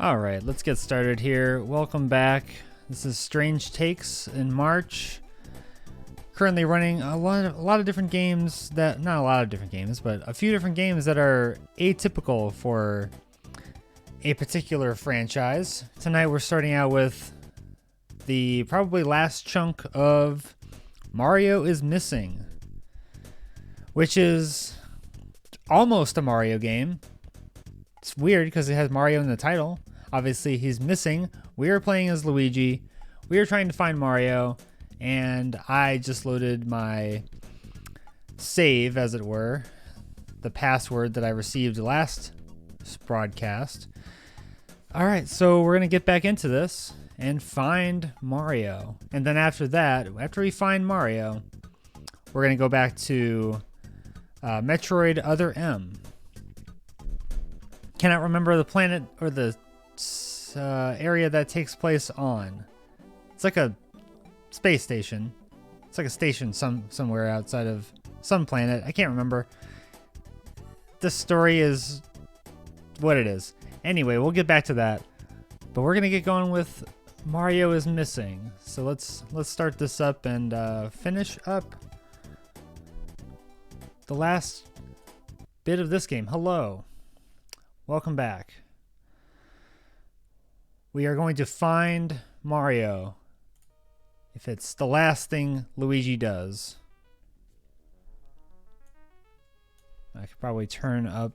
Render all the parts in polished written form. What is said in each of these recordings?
All right, let's get started here. Welcome back. This is Strange Takes in March. Currently running a lot of different games that, not a lot of different games, but a few different games that are atypical for a particular franchise. Tonight we're starting out with the probably last chunk of Mario is Missing, which is almost a Mario game. It's weird because it has Mario in the title. Obviously, he's missing. We are playing as Luigi. We are trying to find Mario, and I just loaded my save, as it were, the password that I received last broadcast. All right, so we're going to get back into this and find Mario. And then after that, after we find Mario, we're going to go back to Metroid Other M. Cannot remember the planet or the area that takes place on. It's like a space station. It's like a station somewhere outside of some planet. I can't remember. The story is what it is. Anyway, we'll get back to that. But we're gonna get going with Mario is Missing. So let's start this up and finish up the last bit of this game. Hello. Welcome back. We are going to find Mario. If it's the last thing Luigi does. I could probably turn up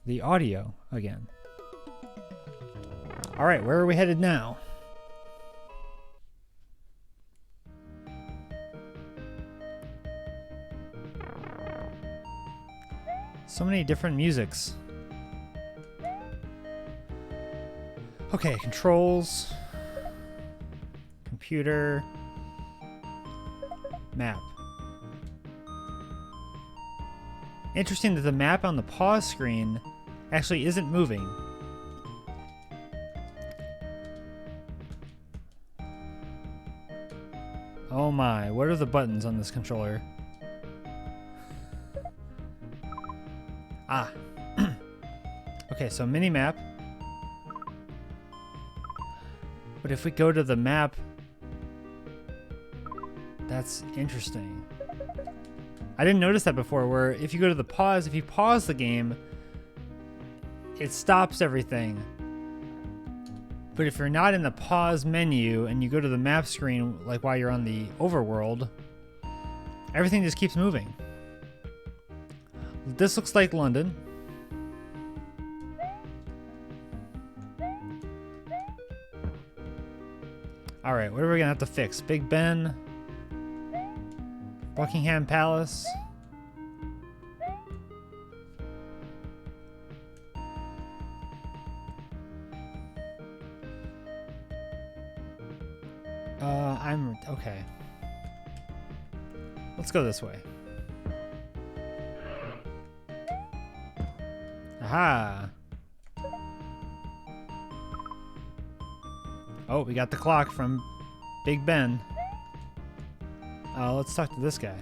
the audio again. All right, where are we headed now? So many different musics. Okay, controls, computer, map. Interesting that the map on the pause screen actually isn't moving. Oh my, what are the buttons on this controller? Ah. Okay, so mini map. But if we go to the map, that's interesting. I didn't notice that before, where if you go to the pause, if you pause the game, it stops everything. But if you're not in the pause menu and you go to the map screen, like while you're on the overworld, everything just keeps moving. This looks like London. All right, what are we gonna have to fix? Big Ben, Buckingham Palace. I'm okay. Let's go this way. Aha. Oh, we got the clock from Big Ben. Let's talk to this guy.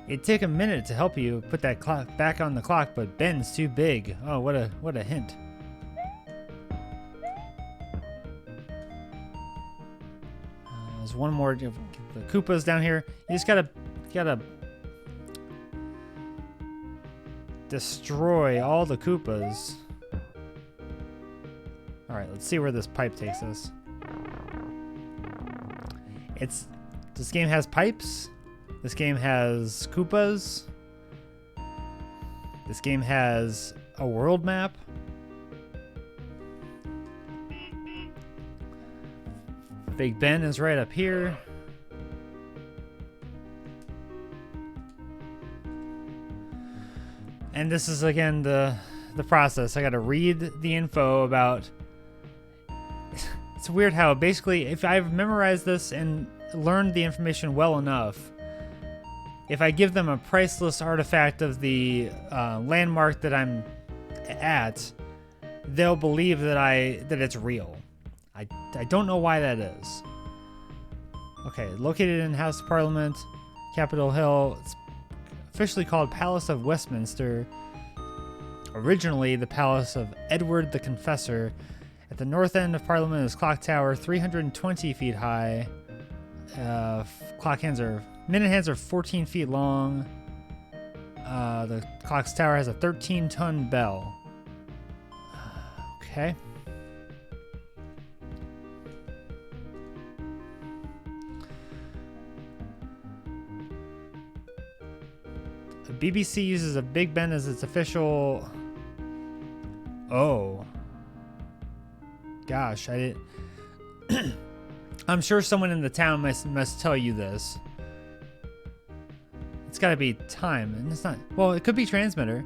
It'd take a minute to help you put that clock back on the clock, but Ben's too big. Oh, what a hint. There's one more. The Koopas down here. You just gotta destroy all the Koopas. All right, let's see where this pipe takes us. This game has pipes. This game has Koopas. This game has a world map. Big Ben is right up here. And this is again the process. I gotta read the info about. It's weird how basically if I've memorized this and learned the information well enough, if I give them a priceless artifact of the landmark that I'm at, they'll believe that it's real. I don't know why that is. Okay, located in House of Parliament. Capitol Hill. It's officially called Palace of Westminster. Originally the Palace of Edward the Confessor. At the north end of Parliament is Clock Tower, 320 feet high. Minute hands are 14 feet long. The clock's tower has a 13-ton bell. Okay. The BBC uses a Big Ben as its official... Oh. Gosh, I didn't... I'm sure someone in the town must tell you this. It's gotta be time, and it's not... Well, it could be transmitter.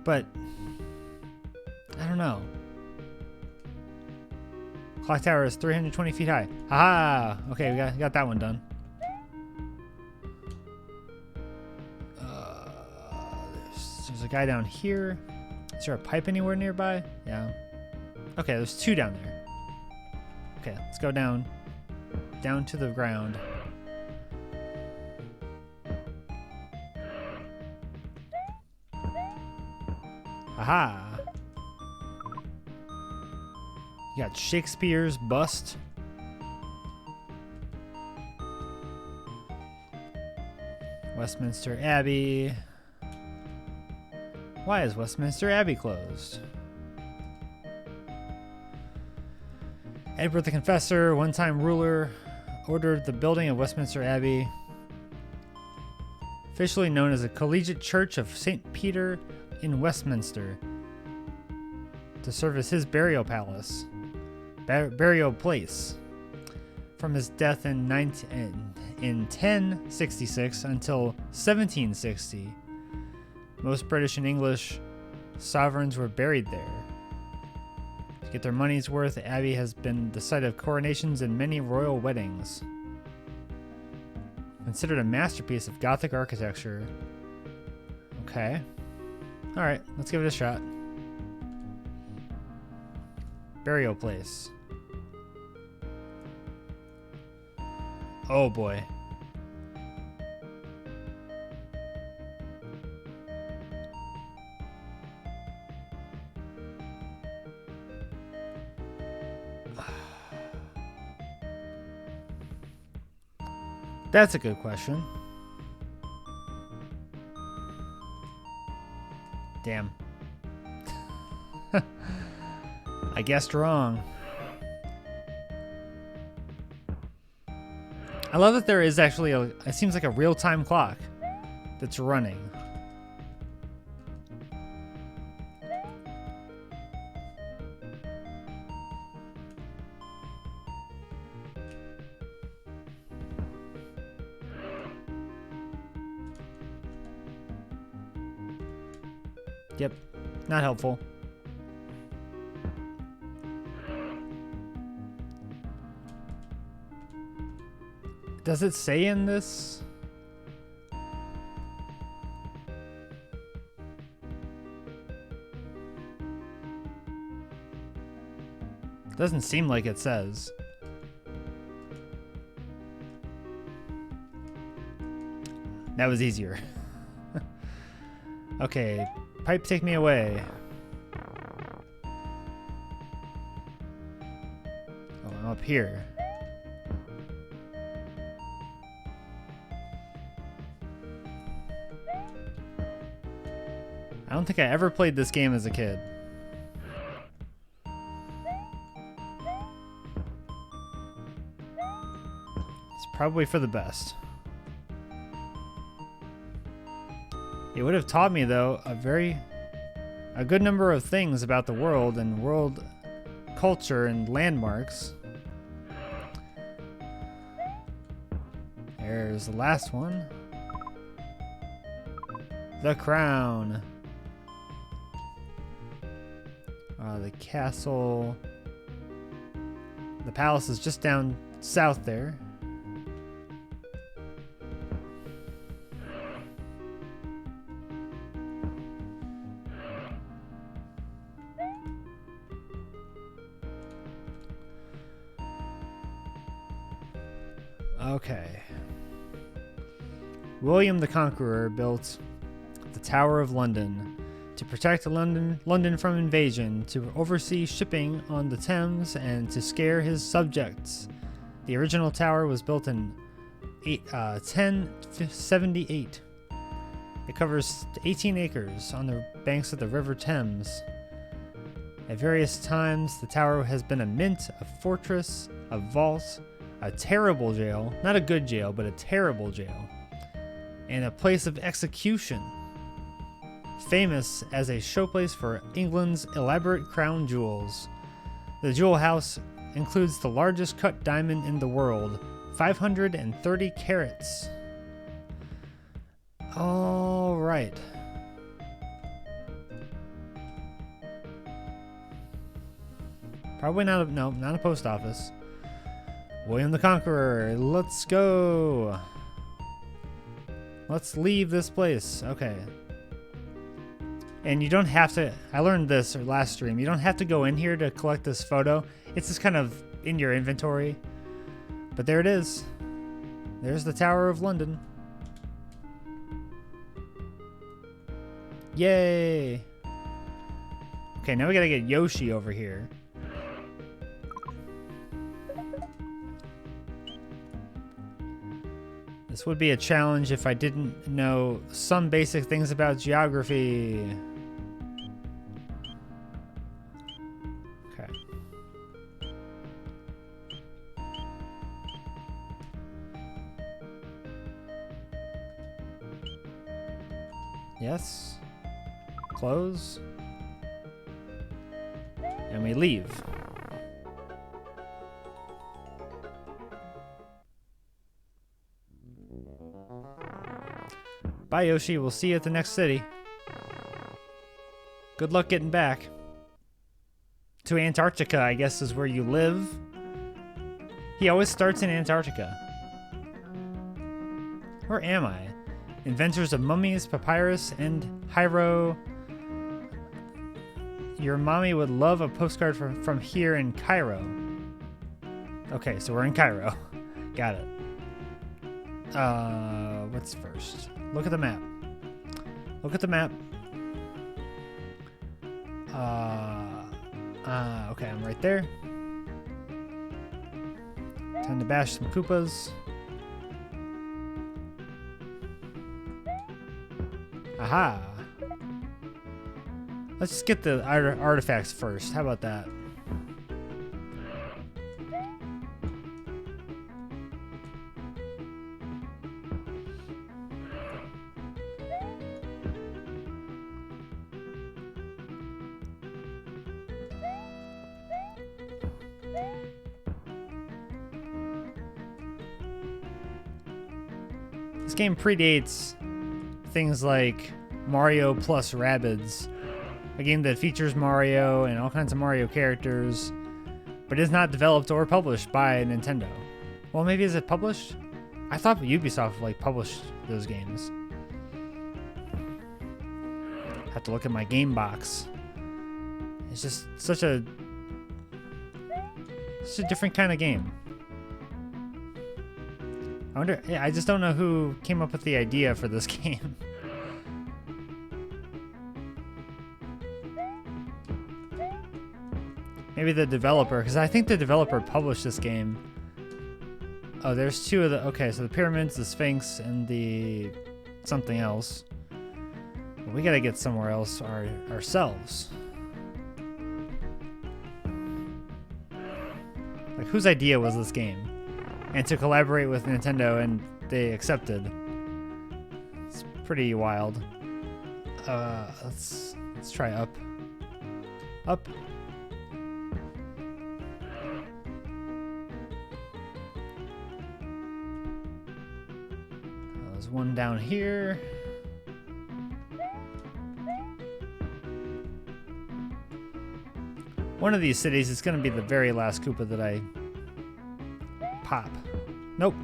But... I don't know. Clock tower is 320 feet high. Haha! Okay, we got that one done. There's a guy down here. Is there a pipe anywhere nearby? Yeah. Okay, there's two down there. Okay, let's go down to the ground. Aha! You got Shakespeare's bust. Westminster Abbey. Why is Westminster Abbey closed? Edward the Confessor, one-time ruler, ordered the building of Westminster Abbey, officially known as the Collegiate Church of St. Peter in Westminster, to serve as his burial place. From his death in 1066 until 1760, most British and English sovereigns were buried there. To get their money's worth, the Abbey has been the site of coronations and many royal weddings. Considered a masterpiece of Gothic architecture. Okay. Alright, let's give it a shot. Burial place. Oh boy. That's a good question. Damn. I guessed wrong. I love that there is actually it seems like a real-time clock that's running. Yep, not helpful. Does it say in this? Doesn't seem like it says. That was easier. Okay, pipe, take me away. Oh, I'm up here. I don't think I ever played this game as a kid. It's probably for the best. It would have taught me, though, a good number of things about the world and world culture and landmarks. There's the last one. The crown. The castle. The palace is just down south there. Okay. William the Conqueror built the Tower of London to protect London from invasion, to oversee shipping on the Thames, and to scare his subjects. The original tower was built in 1078. It covers 18 acres on the banks of the River Thames. At various times, the tower has been a mint, a fortress, a vault, a terrible jail, not a good jail, but a terrible jail, and a place of execution, famous as a showplace for England's elaborate crown jewels. The jewel house includes the largest cut diamond in the world, 530 carats. All right. Probably not not a post office. William the Conqueror, let's go. Let's leave this place. Okay. And you don't have to, I learned this last stream, you don't have to go in here to collect this photo. It's just kind of in your inventory. But there it is. There's the Tower of London. Yay! Okay, now we gotta get Yoshi over here. This would be a challenge if I didn't know some basic things about geography. Okay. Yes. Close. And we leave. Bye, Yoshi. We'll see you at the next city. Good luck getting back. To Antarctica, I guess, is where you live. He always starts in Antarctica. Where am I? Inventors of mummies, papyrus, and Hyro. Your mommy would love a postcard from here in Cairo. Okay, so we're in Cairo. Got it. What's first? Look at the map. Look at the map. Okay, I'm right there. Time to bash some Koopas. Aha! Let's just get the artifacts first. How about that? This game predates things like Mario plus Rabbids, a game that features Mario and all kinds of Mario characters, but is not developed or published by Nintendo. Well, maybe is it published? I thought Ubisoft published those games. Have to look at my game box. It's just such a different kind of game. I wonder, yeah, I just don't know who came up with the idea for this game. Maybe the developer, because I think the developer published this game. Oh, there's two of the, okay, so the pyramids, the Sphinx, and the something else. Well, we gotta get somewhere else ourselves. Like, whose idea was this game? And to collaborate with Nintendo, and they accepted. It's pretty wild. Let's try up. Up. There's one down here. One of these cities is going to be the very last Koopa that I pop. Nope,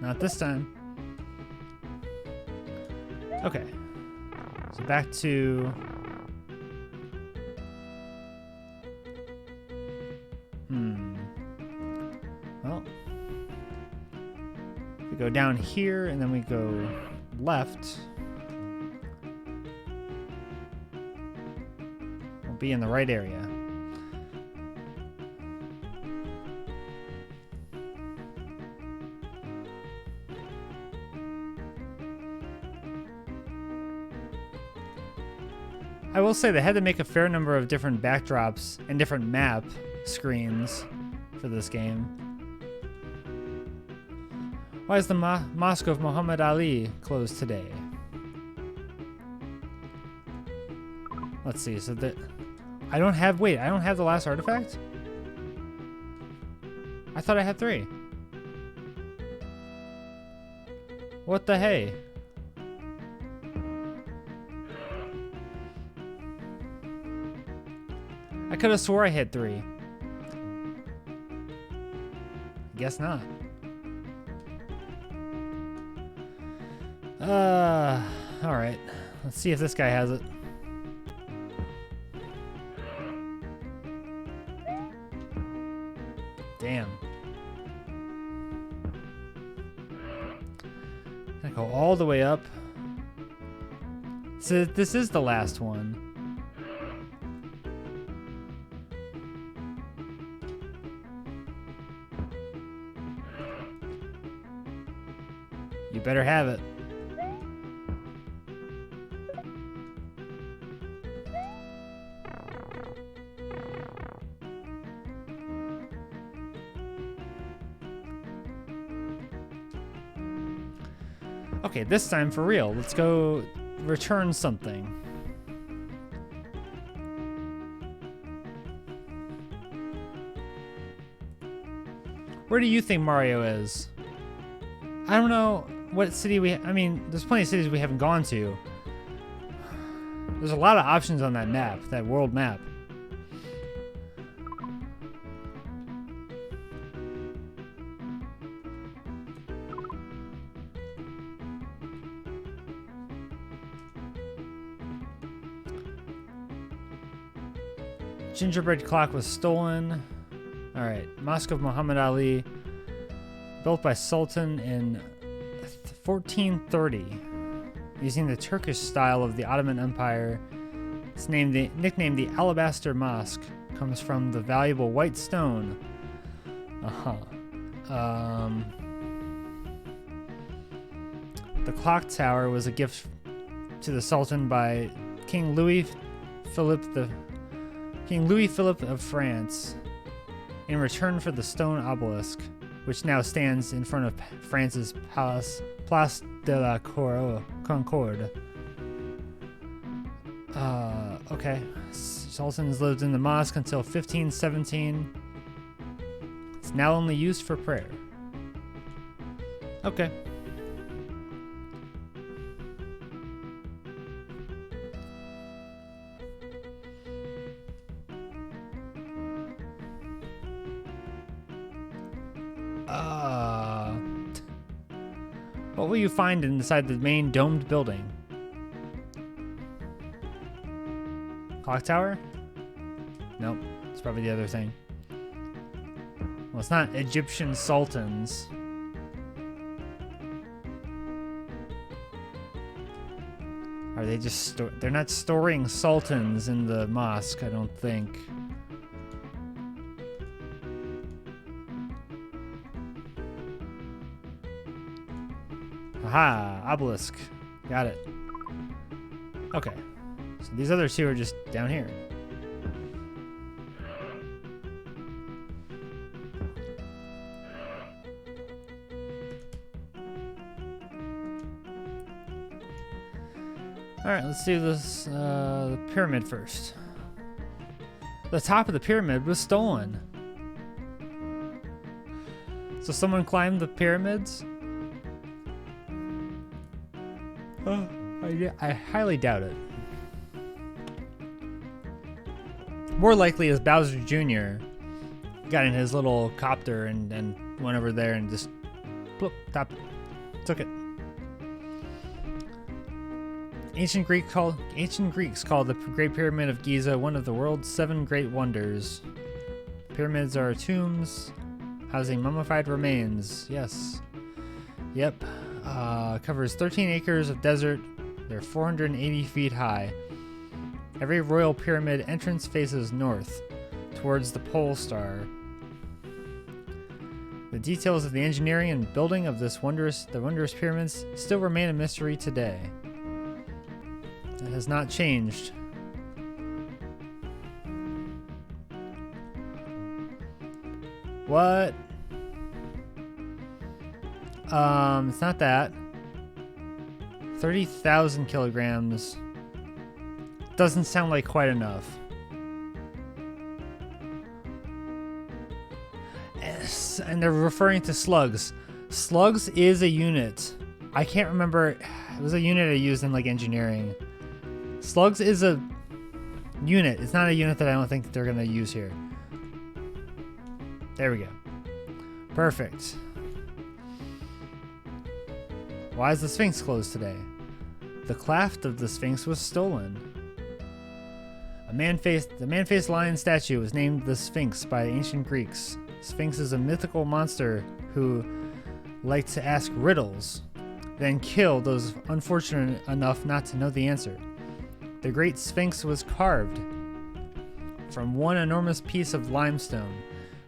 not this time. Okay, so back to well, we go down here and then we go left, we'll be in the right area. I will say they had to make a fair number of different backdrops and different map screens for this game. Why is the Mosque of Muhammad Ali closed today? Let's see, so that I don't have the last artifact? I thought I had 3. What the hey? I could have swore I had 3. Guess not. Alright. Let's see if this guy has it. Damn. Gonna go all the way up. So this is the last one. You better have it. Okay, this time for real. Let's go return something. Where do you think Mario is? I don't know what city I mean, there's plenty of cities we haven't gone to. There's a lot of options on that map, that world map. Gingerbread clock was stolen. Alright, Mosque of Muhammad Ali, built by Sultan in 1430, using the Turkish style of the Ottoman Empire. It's nicknamed the Alabaster Mosque, comes from the valuable white stone. The clock tower was a gift to the Sultan by King Louis Philippe of France in return for the stone obelisk, which now stands in front of France's Place de la Concorde. Okay. Sultans lived in the mosque until 1517. It's now only used for prayer. Okay. What will you find inside the main domed building? Clock tower? Nope, it's probably the other thing. Well, it's not Egyptian sultans. Are they just they're not storing sultans in the mosque, I don't think. Aha, obelisk. Got it. Okay. So these other two are just down here. Alright, let's do this the pyramid first. The top of the pyramid was stolen. So someone climbed the pyramids? I highly doubt it. More likely is Bowser Jr. got in his little copter and went over there and just took it. Ancient Greeks called the Great Pyramid of Giza one of the world's 7 great wonders. Pyramids are tombs housing mummified remains. Yes. Yep. Covers 13 acres of desert. They're 480 feet high. Every royal pyramid entrance faces north, towards the pole star. The details of the engineering and building of the wondrous pyramids still remain a mystery today. It has not changed. What? It's not that. 30,000 kilograms. Doesn't sound like quite enough. Yes, and they're referring to slugs. Slugs is a unit. I can't remember. It was a unit I used in like engineering. Slugs is a unit. It's not a unit that I don't think they're gonna use here. There we go. Perfect. Why is the Sphinx closed today? The craft of the Sphinx was stolen. The man-faced lion statue was named the Sphinx by the ancient Greeks. Sphinx is a mythical monster who liked to ask riddles, then kill those unfortunate enough not to know the answer. The Great Sphinx was carved from one enormous piece of limestone,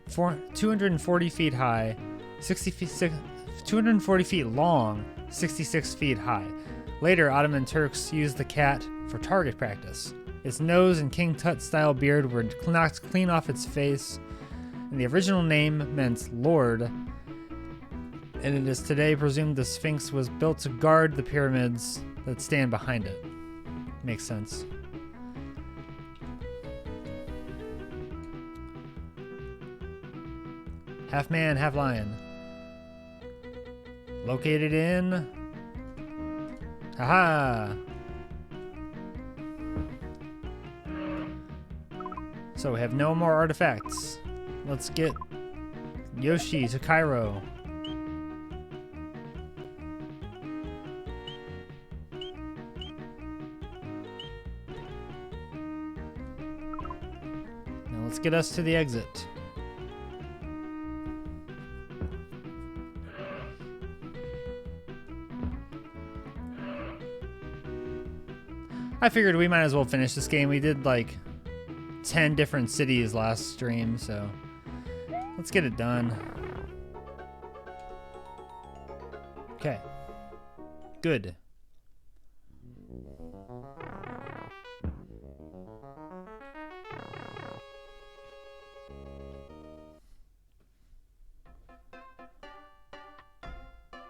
240 feet high, 240 feet long, 66 feet high. Later, Ottoman Turks used the cat for target practice. Its nose and King Tut-style beard were knocked clean off its face, and the original name meant Lord, and it is today presumed the Sphinx was built to guard the pyramids that stand behind it. Makes sense. Half man, half lion. Located in... Haha! So we have no more artifacts. Let's get Yoshi to Cairo. Now let's get us to the exit. I figured we might as well finish this game. We did like 10 different cities last stream, so let's get it done. Okay. Good.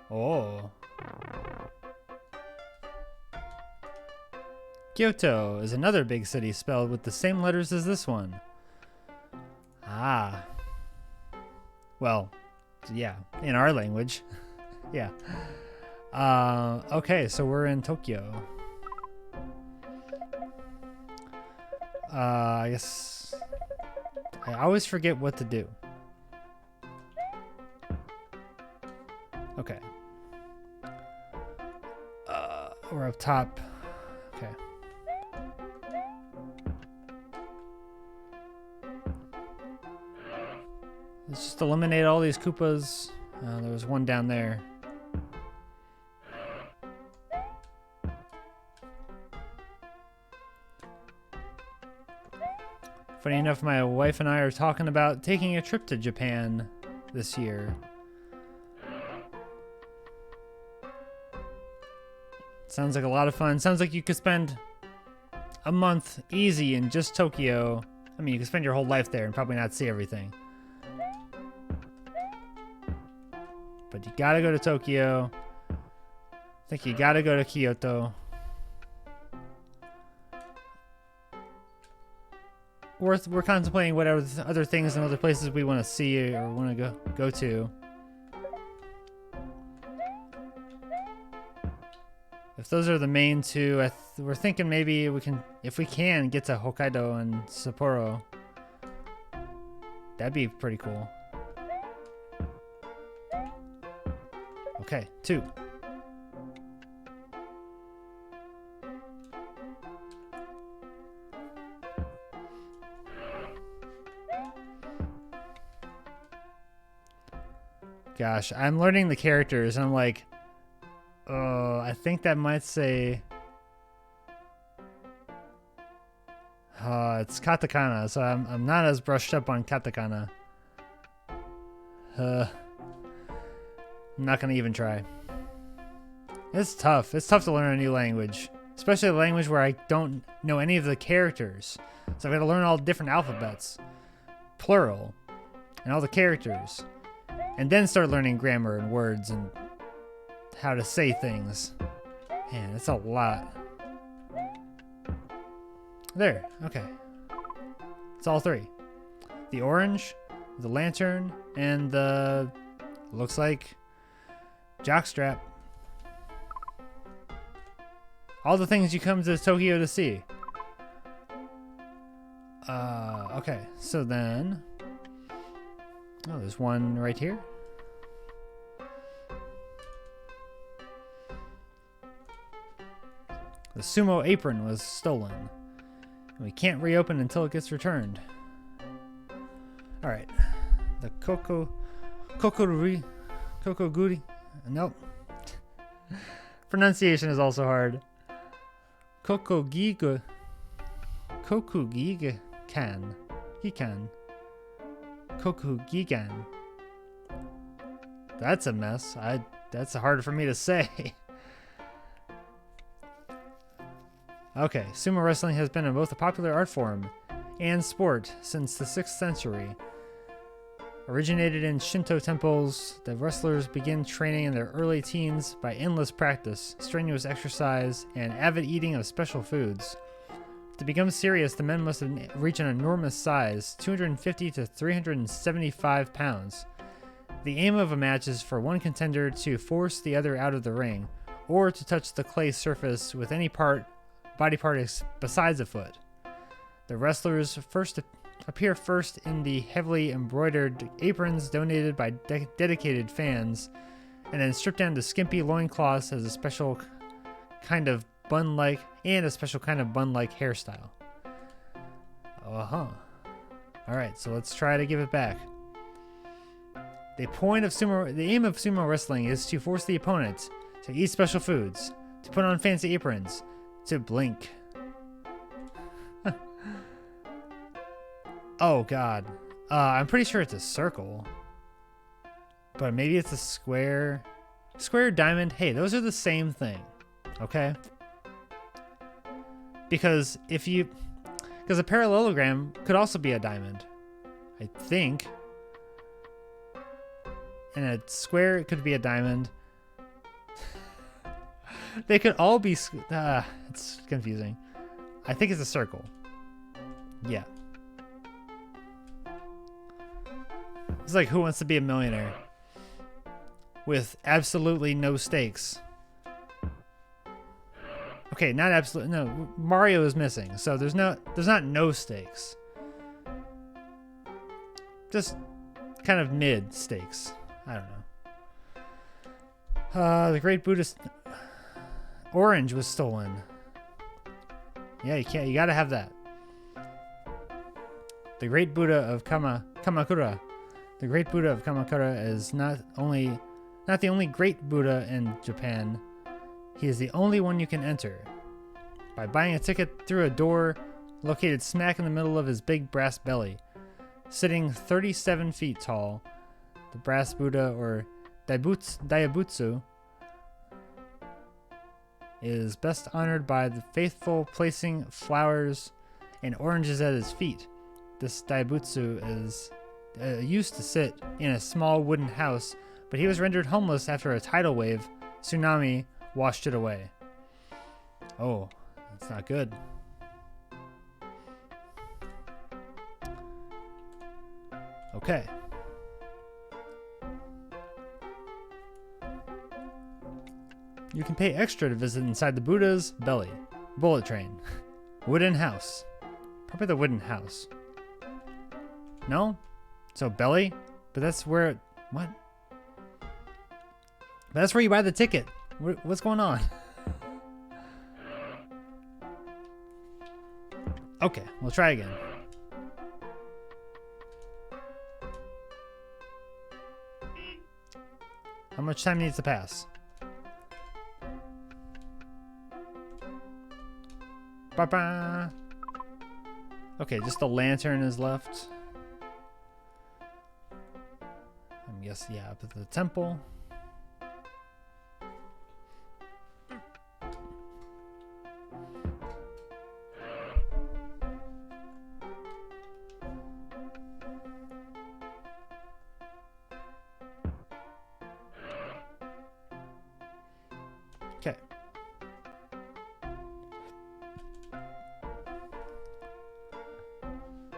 Oh. Kyoto is another big city spelled with the same letters as this one. Ah. Well, yeah, in our language. Yeah. Okay, so we're in Tokyo. I guess I always forget what to do. Okay. We're up top. Okay. Let's just eliminate all these Koopas. There was one down there. Funny enough, my wife and I are talking about taking a trip to Japan this year. Sounds like a lot of fun. Sounds like you could spend a month easy in just Tokyo. I mean, you could spend your whole life there and probably not see everything. But you gotta go to Tokyo. I think you gotta go to Kyoto. We're contemplating whatever other things and other places we want to see or want to go to. If those are the main two, we're thinking maybe we can, if we can, get to Hokkaido and Sapporo. That'd be pretty cool. Okay, 2. Gosh, I'm learning the characters and I'm like, I think that might say... it's katakana, so I'm not as brushed up on katakana. I'm not gonna even try. It's tough. It's tough to learn a new language, especially a language where I don't know any of the characters. So I've got to learn all the different alphabets, plural, and all the characters, and then start learning grammar and words and how to say things. Man, it's a lot. There, okay. It's all three. The orange, the lantern, and the, looks like, jockstrap. All the things you come to Tokyo to see. Okay, so then... Oh, there's one right here. The sumo apron was stolen. And we can't reopen until it gets returned. Alright. The kokoguri. Nope. Pronunciation is also hard. Kokugigan. Kokugigan. That's a mess. That's hard for me to say. Okay, sumo wrestling has been both a popular art form and sport since the 6th century. Originated in Shinto temples, the wrestlers begin training in their early teens by endless practice, strenuous exercise, and avid eating of special foods. To become serious, the men must reach an enormous size, 250 to 375 pounds. The aim of a match is for one contender to force the other out of the ring, or to touch the clay surface with any body part besides a foot. The wrestlers appear first in the heavily embroidered aprons donated by dedicated fans, and then strip down to skimpy loincloths as a special kind of bun-like hairstyle. Alright, so let's try to give it back. The aim of sumo wrestling is to force the opponent to eat special foods, to put on fancy aprons, to blink. Oh god. I'm pretty sure it's a circle. But maybe it's a square. Square, diamond. Hey, those are the same thing. Okay? Because a parallelogram could also be a diamond. I think. And a square, it could be a diamond. They could all be... it's confusing. I think it's a circle. Yeah. It's like Who Wants to Be a Millionaire? With absolutely no stakes. Okay, not absolute. No, Mario is missing, so there's not no stakes. Just kind of mid stakes. I don't know. The Great Buddhist orange was stolen. Yeah, you gotta have that. The Great Buddha of Kamakura. The Great Buddha of Kamakura is not the only great Buddha in Japan. He is the only one you can enter. By buying a ticket through a door located smack in the middle of his big brass belly. Sitting 37 feet tall, the brass Buddha, or Daibutsu, is best honored by the faithful placing flowers and oranges at his feet. This Daibutsu used to sit in a small wooden house, but he was rendered homeless after a tidal wave tsunami washed it away. Oh, that's not good. Okay. You can pay extra to visit inside the Buddha's belly. Bullet train. Wooden house. Probably the wooden house. No? So belly? But that's where... What? That's where you buy the ticket. What's going on? Okay, we'll try again. How much time needs to pass? Ba-ba. Okay, just the lantern is left. I guess, yeah, up at the temple. Okay.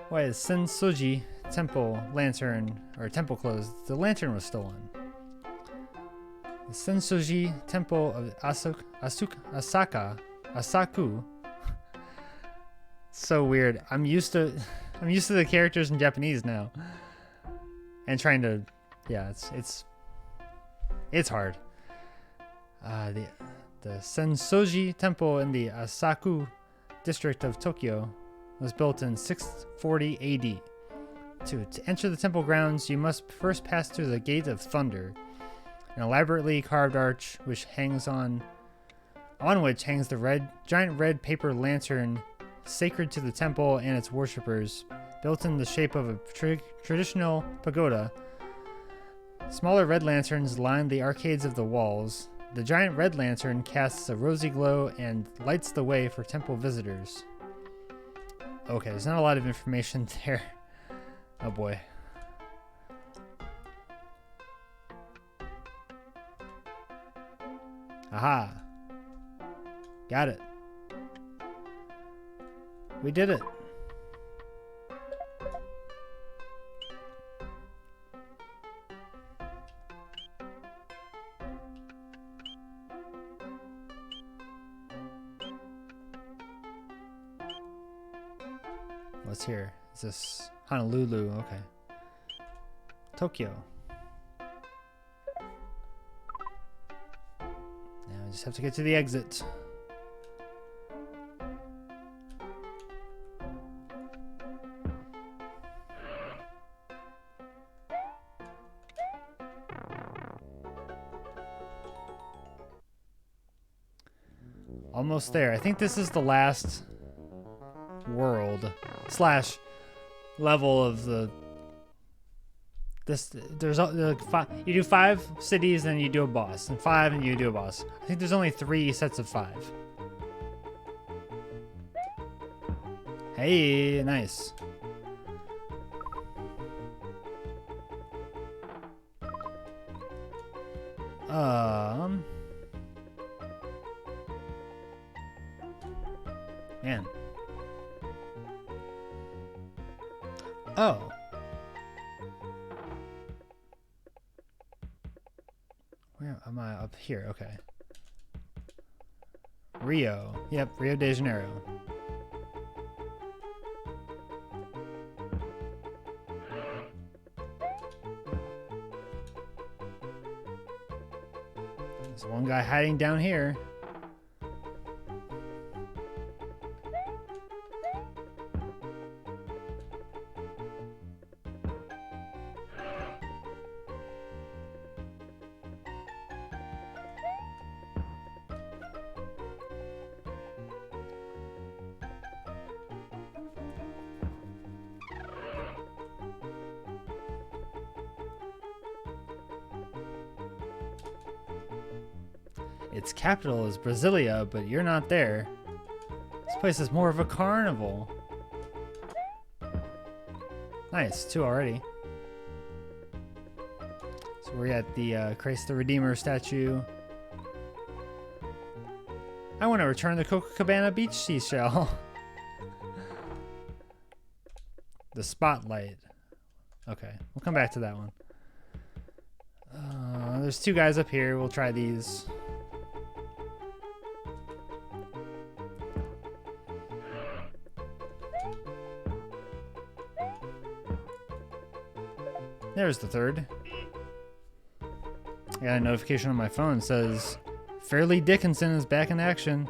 Why is Sensoji temple lantern or temple closed? The lantern was stolen. The Sensoji temple of Asaku. So weird. I'm used to the characters in Japanese now. And trying to, yeah, it's hard. The Sensoji temple in the Asaku district of Tokyo was built in 640 AD. To enter the temple grounds, you must first pass through the Gate of Thunder, an elaborately carved arch which hangs on which hangs the giant red paper lantern sacred to the temple and its worshippers, built in the shape of a traditional pagoda. Smaller red lanterns line the arcades of the walls. The giant red lantern casts a rosy glow and lights the way for temple visitors. Okay, there's not a lot of information there. Oh boy. Aha. Got it. We did it. What's here? Is this Honolulu? Okay. Tokyo. Now I just have to get to the exit. Almost there. I think this is the last world slash level of the there's you do 5 cities and you do a boss, and 5 and you do a boss. I think there's only 3 sets of 5. Hey, nice. Man. Oh. Where am I? Up here, okay. Rio. Yep, Rio de Janeiro. There's one guy hiding down here. Its capital is Brasilia, but you're not there. This place is more of a carnival. Nice, 2 already. So we're at the Christ the Redeemer statue. I want to return the Copacabana beach seashell. The spotlight. Okay, we'll come back to that one. There's 2 guys up here. We'll try these. There's the 3rd. I got a notification on my phone that says Fairleigh Dickinson is back in action.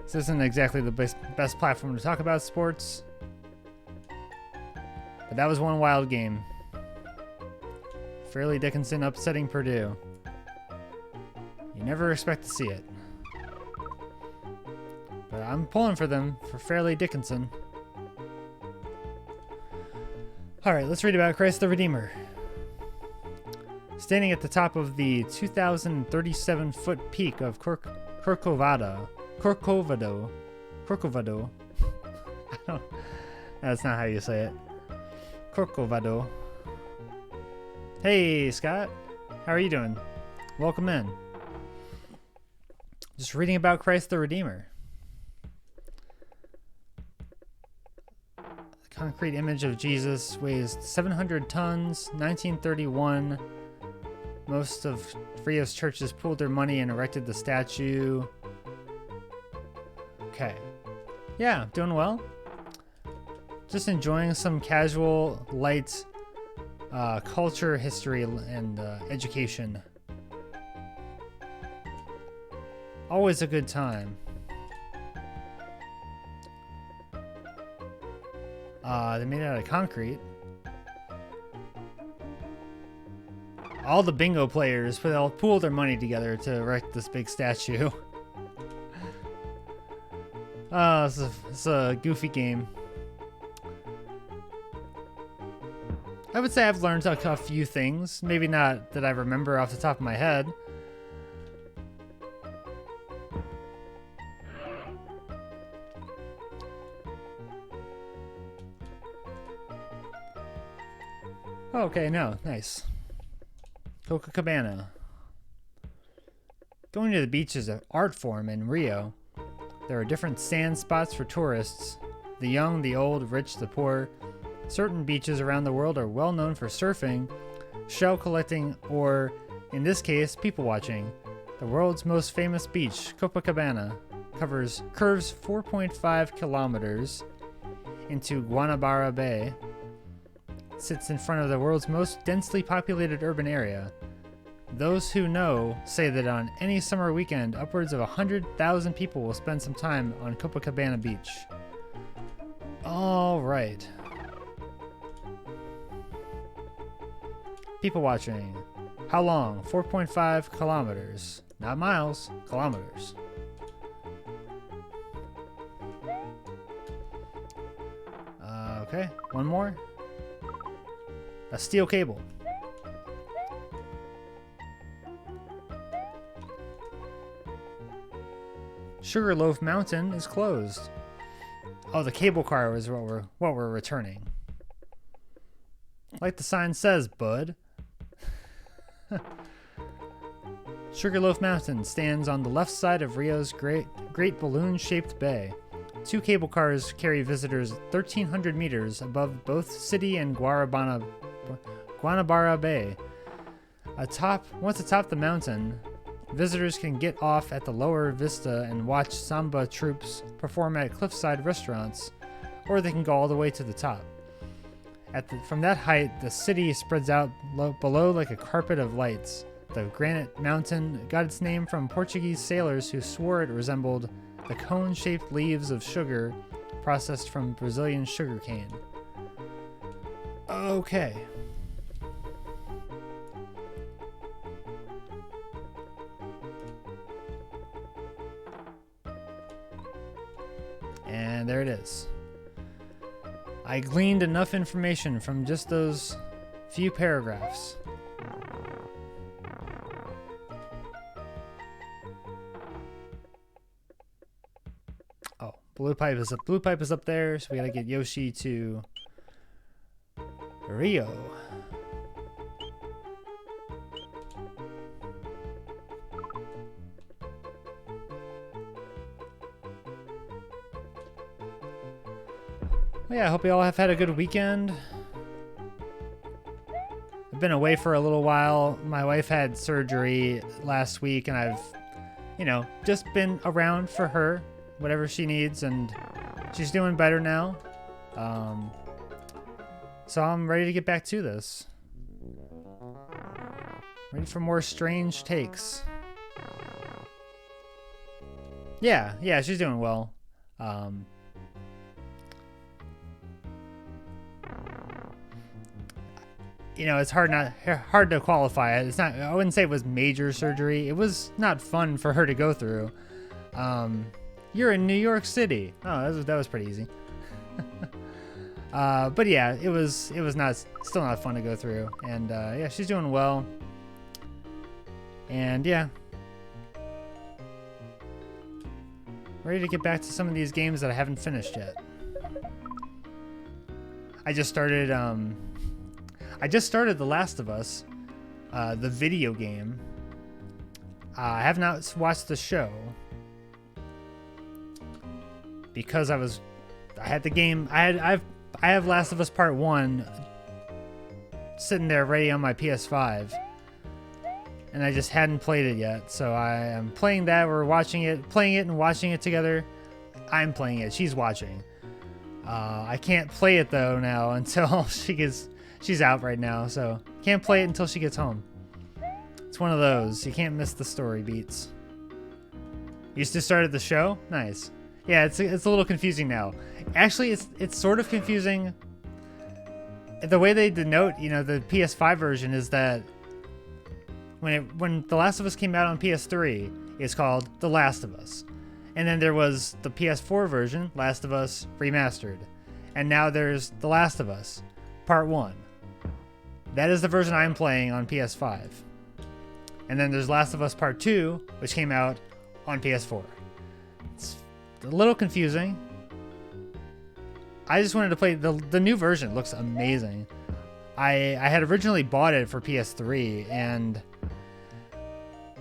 This isn't exactly the best platform to talk about sports, but that was one wild game. Fairleigh Dickinson upsetting Purdue. You never expect to see it. I'm pulling for them for Fairleigh Dickinson. Alright, let's read about Christ the Redeemer. Standing at the top of the 2,037-foot peak of Corcovado. That's not how you say it. Corcovado. Hey, Scott. How are you doing? Welcome in. Just reading about Christ the Redeemer. Concrete image of Jesus weighs 700 tons, 1931. Most of Rio's churches pooled their money and erected the statue. Okay. Yeah, doing well. Just enjoying some casual, light culture, history, and education. Always a good time. They made it out of concrete. All the bingo players all pooled their money together to erect this big statue. It's a goofy game. I would say I've learned a few things. Maybe not that I remember off the top of my head. Okay, no, nice. Copacabana. Going to the beach is an art form in Rio. There are different sand spots for tourists. The young, the old, rich, the poor. Certain beaches around the world are well known for surfing, shell collecting, or, in this case, people watching. The world's most famous beach, Copacabana, curves 4.5 kilometers into Guanabara Bay. Sits in front of the world's most densely populated urban area. Those who know say that on any summer weekend, upwards of 100,000 people will spend some time on Copacabana Beach. All right. People watching. How long? 4.5 kilometers. Not miles, kilometers. Okay, one more. A steel cable. Sugarloaf Mountain is closed. Oh, the cable car was what we're returning. Like the sign says, bud. Sugarloaf Mountain stands on the left side of Rio's great balloon-shaped bay. Two cable cars carry visitors 1,300 meters above both city and Guanabara Bay. Once atop the mountain, visitors can get off at the lower vista and watch samba troupes perform at cliffside restaurants, or they can go all the way to the top. From that height, the city spreads out below like a carpet of lights. The granite mountain got its name from Portuguese sailors who swore it resembled the cone-shaped leaves of sugar processed from Brazilian sugarcane. Okay. And there it is. I gleaned enough information from just those few paragraphs. Oh, Blue Pipe is up. Blue Pipe is up there, so we gotta get Yoshi to Rio. Well, yeah, I hope you all have had a good weekend. I've been away for a little while. My wife had surgery last week, and I've, just been around for her, whatever she needs, and she's doing better now. So I'm ready to get back to this. Ready for more strange takes. Yeah, she's doing well. It's hard to qualify it. It's not. I wouldn't say it was major surgery. It was not fun for her to go through. You're in New York City. Oh, that was pretty easy. But yeah, it was still not fun to go through. And yeah, she's doing well. And yeah, ready to get back to some of these games that I haven't finished yet. I just started The Last of Us, the video game. I have not watched the show because I had the game. I have Last of Us Part 1 sitting there ready on my PS5, and I just hadn't played it yet. So I am playing that. We're playing it and watching it together. I'm playing it. She's watching. I can't play it though now until she's out right now, so can't play it until she gets home. It's one of those. You can't miss the story beats. You just started the show? Nice. Yeah, it's a little confusing now. Actually, it's sort of confusing. The way they denote, the PS5 version is that when The Last of Us came out on PS3, it's called The Last of Us. And then there was the PS4 version, Last of Us Remastered. And now there's The Last of Us Part 1. That is the version I'm playing on PS5. And then there's Last of Us Part 2, which came out on PS4. It's a little confusing. I just wanted to play the new version. Looks amazing. I had originally bought it for PS3, and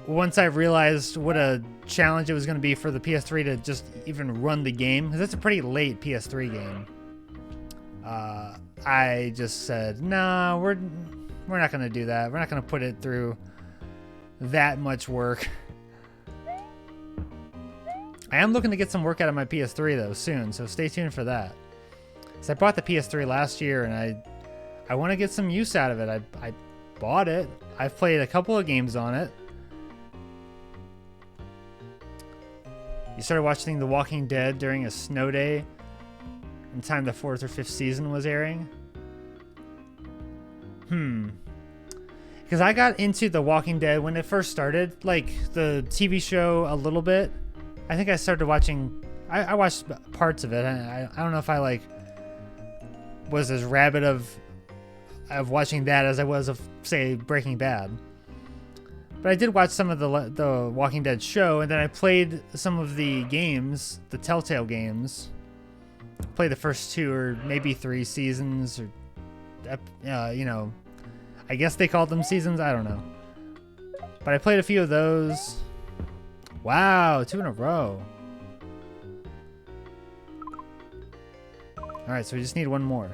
once I realized what a challenge it was going to be for the PS3 to just even run the game, because it's a pretty late PS3 game, I just said, no, we're not going to do that. We're not going to put it through that much work. I am looking to get some work out of my PS3 though soon, so stay tuned for that. Because I bought the PS3 last year, and I want to get some use out of it. I bought it. I've played a couple of games on it. You started watching The Walking Dead during a snow day in time the 4th or 5th season was airing? Because I got into The Walking Dead when it first started, like the TV show a little bit. I think I started watching, I watched parts of it. I don't know if I was as rabid of watching that as I was of, say, Breaking Bad. But I did watch some of the Walking Dead show, and then I played some of the games, the Telltale games. Played the first 2 or maybe 3 seasons, or I guess they called them seasons. I don't know. But I played a few of those. Wow, 2 in a row. All right, so we just need one more.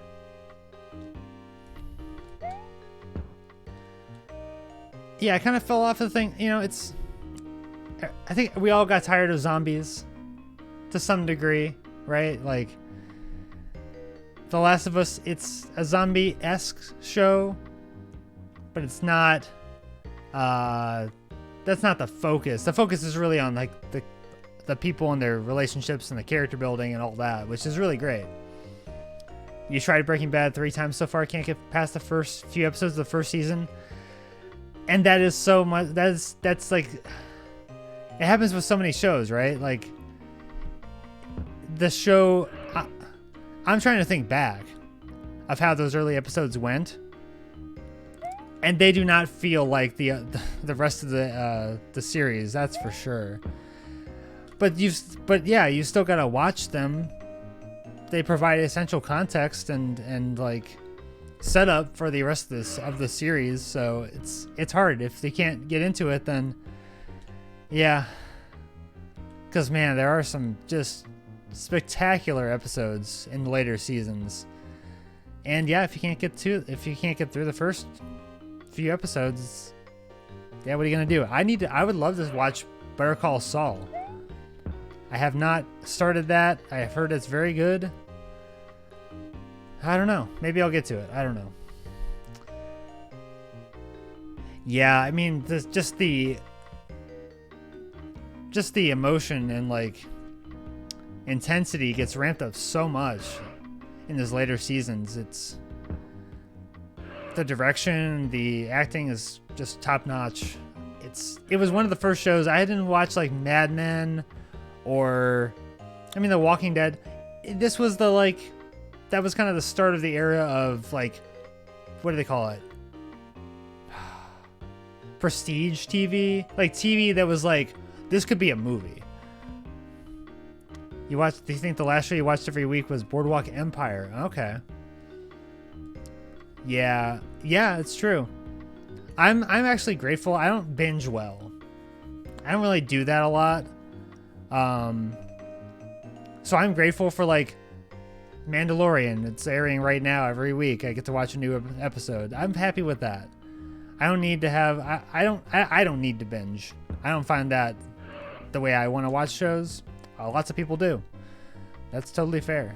Yeah, I kind of fell off the thing. I think we all got tired of zombies to some degree, right? Like, The Last of Us, it's a zombie-esque show, but it's not, that's not the focus. The focus is really on, like, the people and their relationships and the character building and all that, which is really great. You tried Breaking Bad 3 times so far, can't get past the first few episodes of the first season. And that is so much, that's like, it happens with so many shows, right? Like, the show, I'm trying to think back of how those early episodes went, and they do not feel like the rest of the series, that's for sure. But yeah, you still gotta watch them. They provide essential context and like setup for the rest of the series, so it's hard. If they can't get into it, then yeah, because man, there are some just spectacular episodes in the later seasons, and yeah, if you can't get through the first few episodes, yeah, what are you gonna do? I would love to watch Better Call Saul. I have not started that. I have heard it's very good. I don't know. Maybe I'll get to it. I don't know. Yeah, I mean, just the emotion and like intensity gets ramped up so much in those later seasons. It's the direction, the acting is just top notch. It was one of the first shows I didn't watch, like Mad Men or I mean, The Walking Dead, this was the, like, that was kind of the start of the era of, like, what do they call it? Prestige TV? Like, TV that was like, this could be a movie. Do you think the last show you watched every week was Boardwalk Empire? Okay. Yeah, it's true. I'm actually grateful. I don't binge well. I don't really do that a lot. So I'm grateful for, like, Mandalorian. It's airing right now every week. I get to watch a new episode. I'm happy with that. I don't need to have I don't need to binge. I don't find that the way I want to watch shows. Lots of people do. That's totally fair.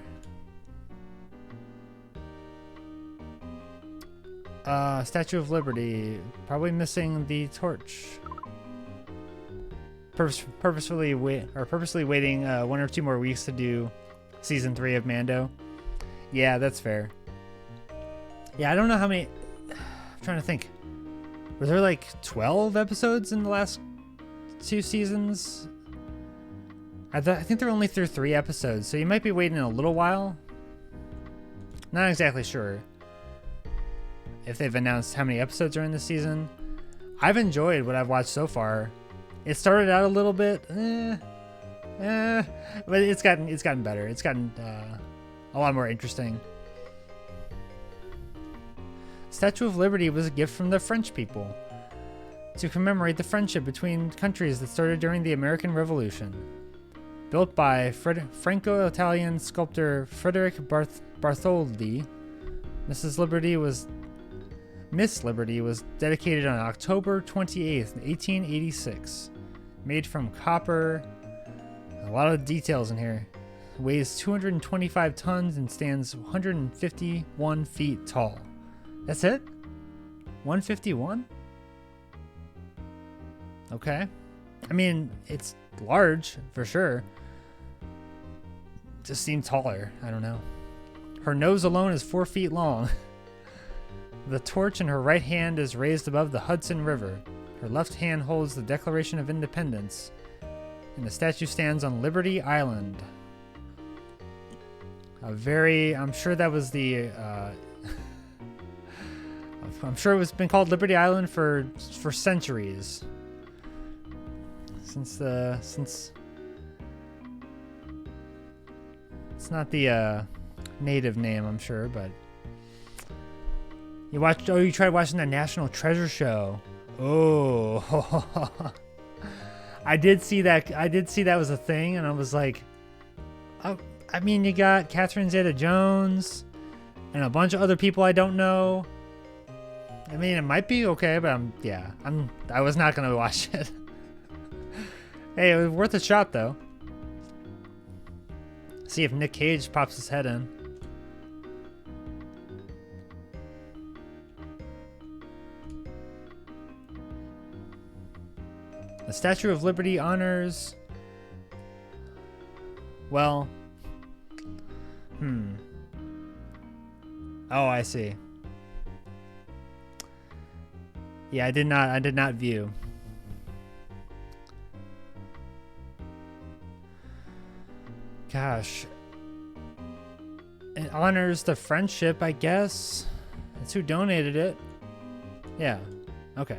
Statue of Liberty, probably missing the torch. Purposely waiting 1 or 2 more weeks to do season 3 of Mando. Yeah, that's fair. Yeah, I don't know how many. I'm trying to think. Were there like 12 episodes in the last 2 seasons? I think they're only through 3 episodes, so you might be waiting a little while. Not exactly sure if they've announced how many episodes are in this season. I've enjoyed what I've watched so far. It started out a little bit, but it's gotten better. It's gotten a lot more interesting. Statue of Liberty was a gift from the French people to commemorate the friendship between countries that started during the American Revolution. Built by Franco-Italian sculptor Frederick Bartholdi, Miss Liberty was dedicated on October 28th, 1886. Made from copper. A lot of details in here. Weighs 225 tons and stands 151 feet tall. That's it? 151? Okay. I mean, it's large, for sure. Just seems taller. I don't know. Her nose alone is 4 feet long. The torch in her right hand is raised above the Hudson River. Her left hand holds the Declaration of Independence. And the statue stands on Liberty Island. I'm sure that was the... I'm sure it's been called Liberty Island for centuries. Since it's not the native name, I'm sure, but you tried watching that National Treasure show. Oh. I did see that was a thing, and I was like, oh, I mean, you got Catherine Zeta-Jones and a bunch of other people I don't know. I mean, it might be okay, but I was not gonna watch it. Hey, it was worth a shot though. See if Nick Cage pops his head in. The Statue of Liberty honors... Well... Oh, I see. Yeah, I did not view. Gosh. It honors the friendship, I guess. That's who donated it. Yeah. Okay.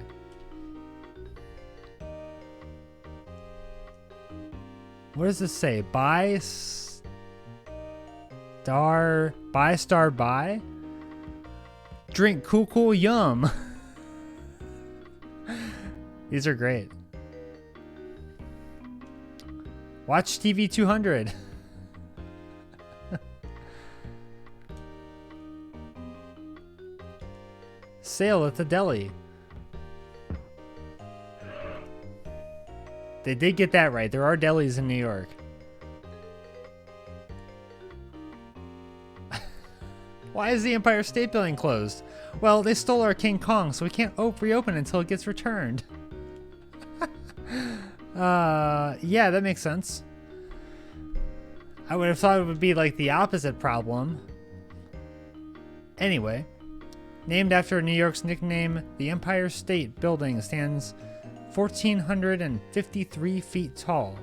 What does this say? Buy star buy? Drink cool yum. These are great. Watch TV 200. Sale at the deli. They did get that right. There are delis in New York. Why is the Empire State Building closed? Well, they stole our King Kong, so we can't reopen until it gets returned. Yeah, that makes sense. I would have thought it would be like the opposite problem. Anyway, named after New York's nickname, the Empire State Building stands 1,453 feet tall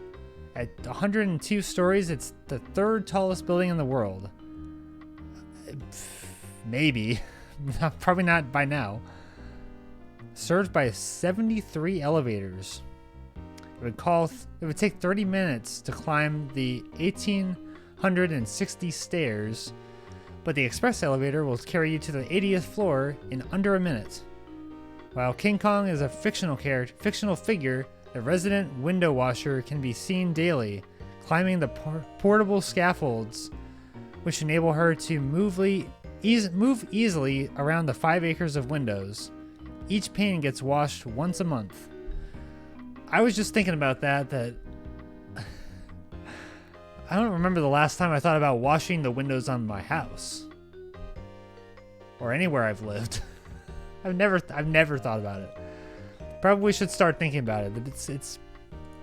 At 102 stories, it's the third tallest building in the world. Maybe. Probably not by now. Served by 73 elevators. It would take 30 minutes to climb the 1,860 stairs, but the express elevator will carry you to the 80th floor in under a minute. While King Kong is a fictional figure, the resident window washer can be seen daily, climbing the portable scaffolds, which enable her to move easily around the 5 acres of windows. Each pane gets washed once a month. I was just thinking about that I don't remember the last time I thought about washing the windows on my house. Or anywhere I've lived. I've never thought about it. Probably should start thinking about it. It's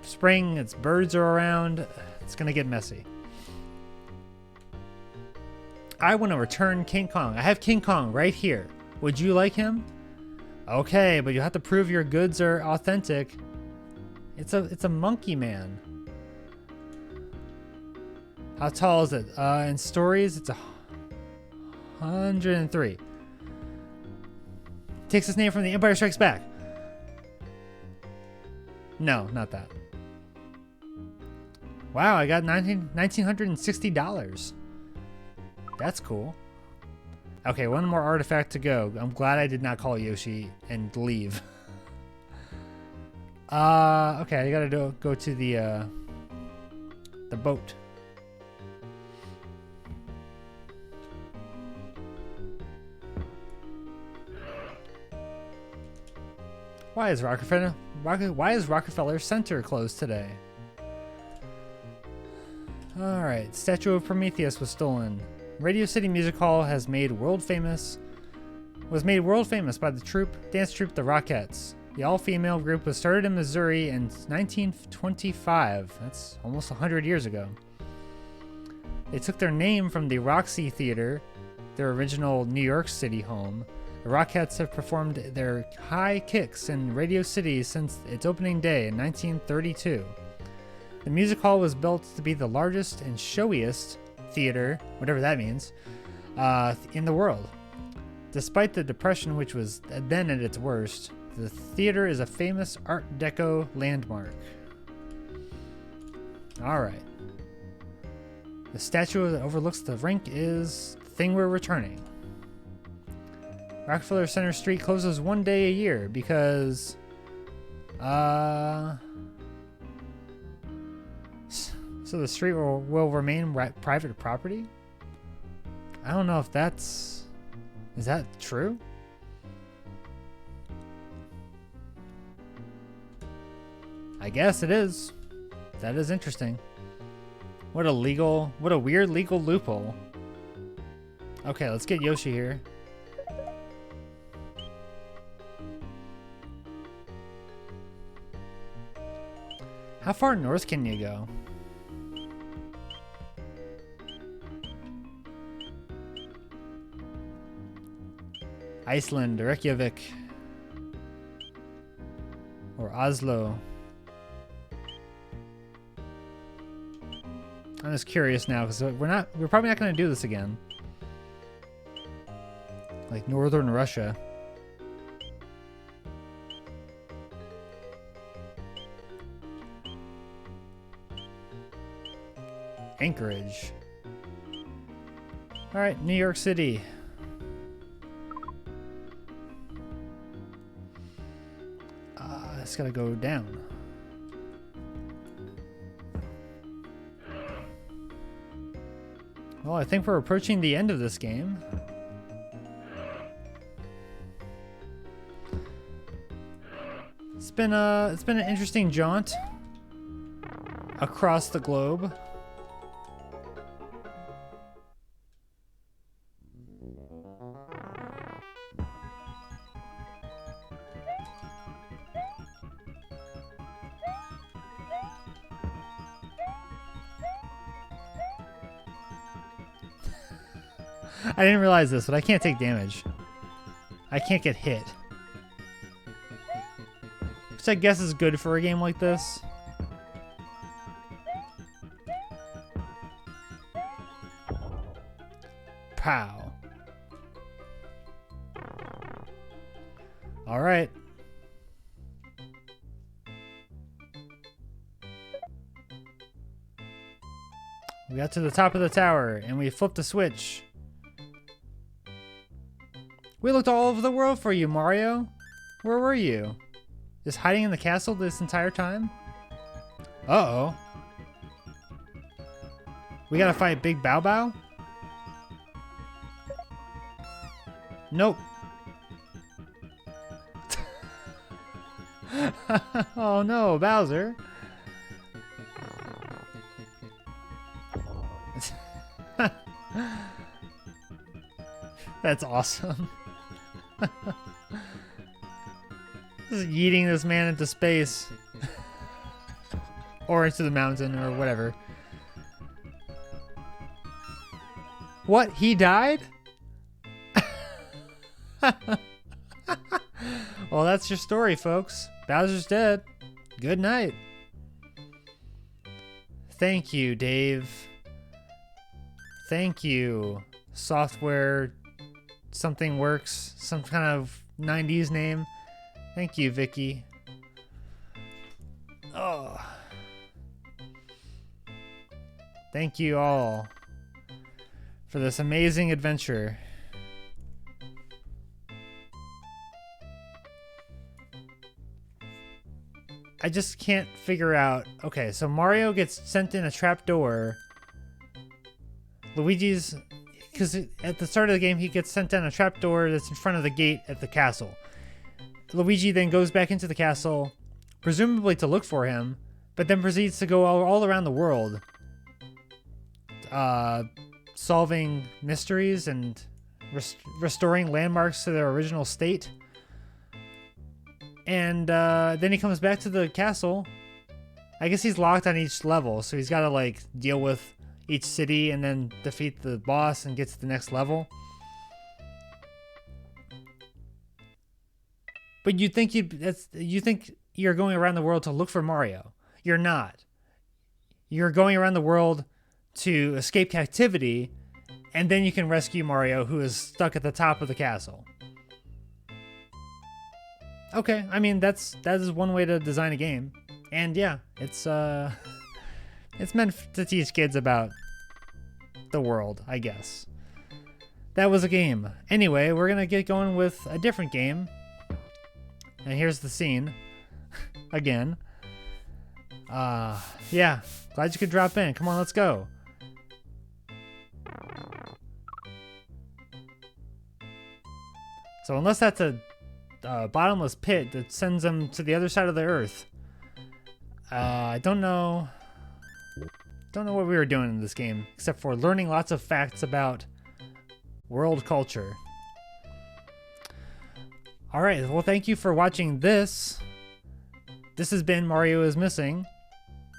spring, it's birds are around, it's gonna get messy. I want to return King Kong. I have King Kong right here. Would you like him? Okay, but you have to prove your goods are authentic. It's a monkey man. How tall is it? In stories, it's 103. Takes its name from The Empire Strikes Back. No, not that. Wow, I got $1,960. That's cool. Okay, one more artifact to go. I'm glad I did not call Yoshi and leave. Okay, I gotta go to the boat. Why is Rockefeller Center closed today? Alright, Statue of Prometheus was stolen. Radio City Music Hall was made world famous by the dance troupe The Rockettes. The all-female group was started in Missouri in 1925. That's almost 100 years ago. They took their name from the Roxy Theater, their original New York City home. The Rockettes have performed their high kicks in Radio City since its opening day in 1932. The music hall was built to be the largest and showiest theater, whatever that means, in the world. Despite the Depression, which was then at its worst, the theater is a famous Art Deco landmark. Alright. The statue that overlooks the rink is the thing we're returning. Rockefeller Center Street closes one day a year because... So the street will remain private property? I don't know if that's... Is that true? I guess it is. That is interesting. What a weird legal loophole. Okay, let's get Yoshi here. How far north can you go? Iceland, Reykjavik, or Oslo. I'm just curious now because we're probably not going to do this again. Like northern Russia. Anchorage. All right, New York City. It's gotta go down. Well, I think we're approaching the end of this game. It's been an interesting jaunt across the globe. I didn't realize this, but I can't take damage. I can't get hit. Which I guess is good for a game like this. Pow. All right. We got to the top of the tower and we flipped the switch. We looked all over the world for you, Mario. Where were you? Just hiding in the castle this entire time? Uh-oh. We gotta fight Big Bow Bow? Nope. Oh no, Bowser. That's awesome. Just yeeting this man into space. Or into the mountain or whatever. What? He died? Well, that's your story, folks. Bowser's dead. Good night. Thank you, Dave. Thank you. Software something works. Some kind of 90s name. Thank you, Vicky. Oh. Thank you all for this amazing adventure. I just can't figure out. Okay, so Mario gets sent in a trapdoor. Luigi's, because at the start of the game he gets sent down a trapdoor that's in front of the gate at the castle. Luigi then goes back into the castle, presumably to look for him, but then proceeds to go all around the world, solving mysteries and restoring landmarks to their original state. And then he comes back to the castle. I guess he's locked on each level, so he's got to like deal with each city and then defeat the boss and get to the next level. But you think you're going around the world to look for Mario. You're not. You're going around the world to escape captivity, and then you can rescue Mario, who is stuck at the top of the castle. Okay, I mean that is one way to design a game, and yeah, it's meant to teach kids about the world, I guess. That was a game. Anyway, we're gonna get going with a different game, and here's the scene again. Yeah, glad you could drop in. Come on, let's go. So unless that's a bottomless pit that sends them to the other side of the earth. I don't know what we were doing in this game, except for learning lots of facts about world culture. Alright, well thank you for watching this. This has been Mario is Missing.